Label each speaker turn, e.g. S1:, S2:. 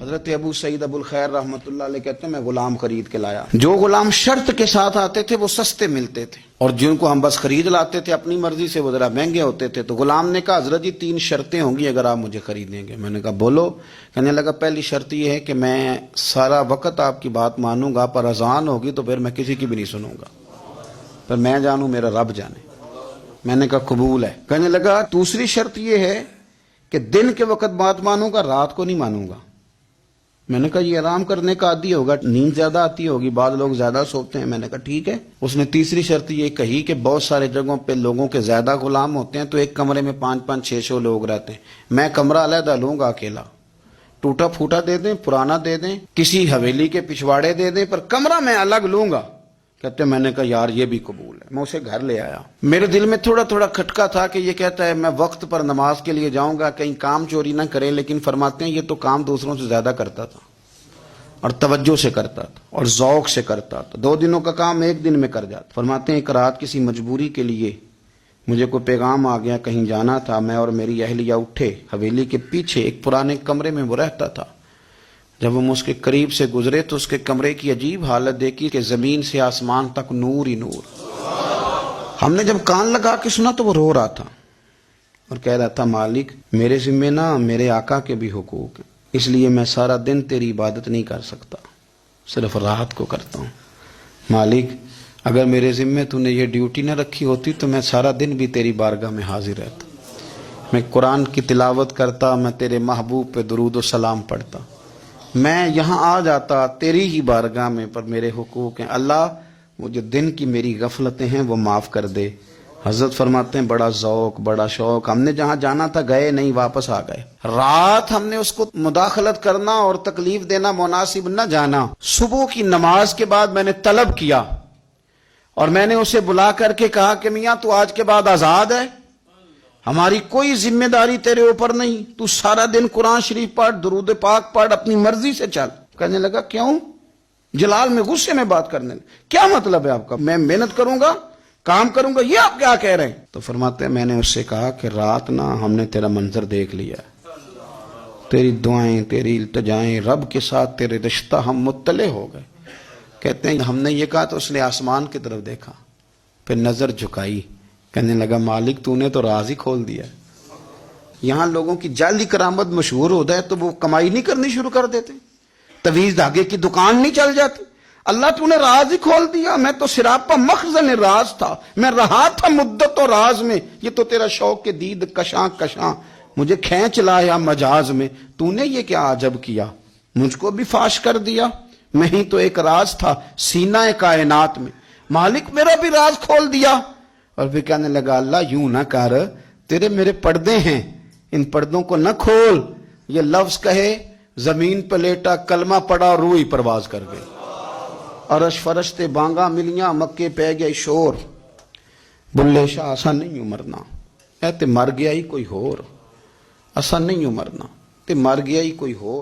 S1: حضرت ابو سعید ابو الخیر رحمۃ اللہ علیہ کہتے ہیں میں غلام خرید کے لایا. جو غلام شرط کے ساتھ آتے تھے وہ سستے ملتے تھے، اور جن کو ہم بس خرید لاتے تھے اپنی مرضی سے وہ ذرا مہنگے ہوتے تھے. تو غلام نے کہا حضرت جی 3 شرطیں ہوں گی اگر آپ مجھے خریدیں گے. میں نے کہا بولو. کہنے لگا پہلی شرط یہ ہے کہ میں سارا وقت آپ کی بات مانوں گا، پر اذان ہوگی تو پھر میں کسی کی بھی نہیں سنوں گا، پر میں جانوں میرا رب جانے. میں نے کہا قبول ہے. کہنے لگا دوسری شرط یہ ہے کہ دن کے وقت بات مانوں گا، رات کو نہیں مانوں گا. میں نے کہا یہ آرام کرنے کا عادی ہوگا، نیند زیادہ آتی ہوگی، بعض لوگ زیادہ سوتے ہیں. میں نے کہا ٹھیک ہے. اس نے تیسری شرط یہ کہی کہ بہت سارے جگہوں پہ لوگوں کے زیادہ غلام ہوتے ہیں تو ایک کمرے میں 5-5 600 لوگ رہتے ہیں. میں کمرہ علیحدہ لوں گا اکیلا، ٹوٹا پھوٹا دے دیں، پرانا دے دیں، کسی حویلی کے پچھواڑے دے دیں، پر کمرہ میں الگ لوں گا. کہتے میں نے کہا یار یہ بھی قبول ہے. میں اسے گھر لے آیا. میرے دل میں تھوڑا تھوڑا کھٹکا تھا کہ یہ کہتا ہے میں وقت پر نماز کے لیے جاؤں گا، کہیں کام چوری نہ کرے، لیکن فرماتے ہیں یہ تو کام دوسروں سے زیادہ کرتا تھا اور توجہ سے کرتا تھا اور ذوق سے کرتا تھا. 2 دنوں کا کام 1 دن میں کر جاتا. فرماتے ہیں ایک رات کسی مجبوری کے لیے مجھے کوئی پیغام آ گیا، کہیں جانا تھا. میں اور میری اہلیہ اٹھے، حویلی کے پیچھے ایک پرانے کمرے میں وہ رہتا تھا. جب ہم اس کے قریب سے گزرے تو اس کے کمرے کی عجیب حالت دیکھی کہ زمین سے آسمان تک نور ہی نور. ہم نے جب کان لگا کے سنا تو وہ رو رہا تھا اور کہہ رہا تھا مالک میرے ذمہ نہ میرے آقا کے بھی حقوق ہیں، اس لیے میں سارا دن تیری عبادت نہیں کر سکتا، صرف رات کو کرتا ہوں. مالک اگر میرے ذمہ تو نے یہ ڈیوٹی نہ رکھی ہوتی تو میں سارا دن بھی تیری بارگاہ میں حاضر رہتا، میں قرآن کی تلاوت کرتا، میں تیرے محبوب پہ درود و سلام پڑھتا، میں یہاں آ جاتا تیری ہی بارگاہ میں، پر میرے حقوق ہیں. اللہ وہ جو دن کی میری غفلتیں ہیں وہ معاف کر دے. حضرت فرماتے ہیں بڑا ذوق بڑا شوق، ہم نے جہاں جانا تھا گئے نہیں، واپس آ گئے. رات ہم نے اس کو مداخلت کرنا اور تکلیف دینا مناسب نہ جانا. صبح کی نماز کے بعد میں نے طلب کیا اور میں نے اسے بلا کر کے کہا کہ میاں تو آج کے بعد آزاد ہے، ہماری کوئی ذمہ داری تیرے اوپر نہیں، تو سارا دن قرآن شریف پڑھ، درود پاک پڑھ، اپنی مرضی سے چل. کہنے لگا کیوں؟ جلال میں غصے میں بات کرنے لگا. کیا مطلب ہے آپ کا؟ میں محنت کروں گا، کام کروں گا، یہ آپ کیا کہہ رہے ہیں؟ تو فرماتے ہیں میں نے اس سے کہا کہ رات نا ہم نے تیرا منظر دیکھ لیا، تیری دعائیں تیری التجائیں، رب کے ساتھ تیرے رشتہ ہم مطلع ہو گئے. کہتے ہیں ہم نے یہ کہا تو اس نے آسمان کی طرف دیکھا، پھر نظر جھکائی. کہنے لگا مالک تو نے تو راز ہی کھول دیا. یہاں لوگوں کی جعلی کرامت مشہور ہو جائے تو وہ کمائی نہیں کرنی شروع کر دیتے، تویز دھاگے کی دکان نہیں چل جاتی. اللہ تو نے راز ہی کھول دیا. میں تو سراپا مخزن راز تھا، میں رہا تھا مدت و راز میں، یہ تو تیرا شوق کے دید کشاں کشاں مجھے کھینچ لایا مجاز میں. تو نے یہ کیا عجب کیا، مجھ کو بھی فاش کر دیا، میں ہی تو ایک راز تھا سینہ کائنات میں، مالک میرا بھی راز کھول دیا. اور پھر کہنے لگا اللہ یوں نہ کر، تیرے میرے پردے ہیں، ان پردوں کو نہ کھول. یہ لفظ کہے زمین پہ لیٹا، کلمہ پڑا اور روح پرواز کر گئی. عرش فرشتے بانگا ملیاں، مکے پہ گئے شور. بلے شاہ اسا نہیں ہوں مرنا، اے تے مر گیا ہی کوئی ہور، اسا نہیں ہوں مرنا تے مر گیا ہی کوئی ہور.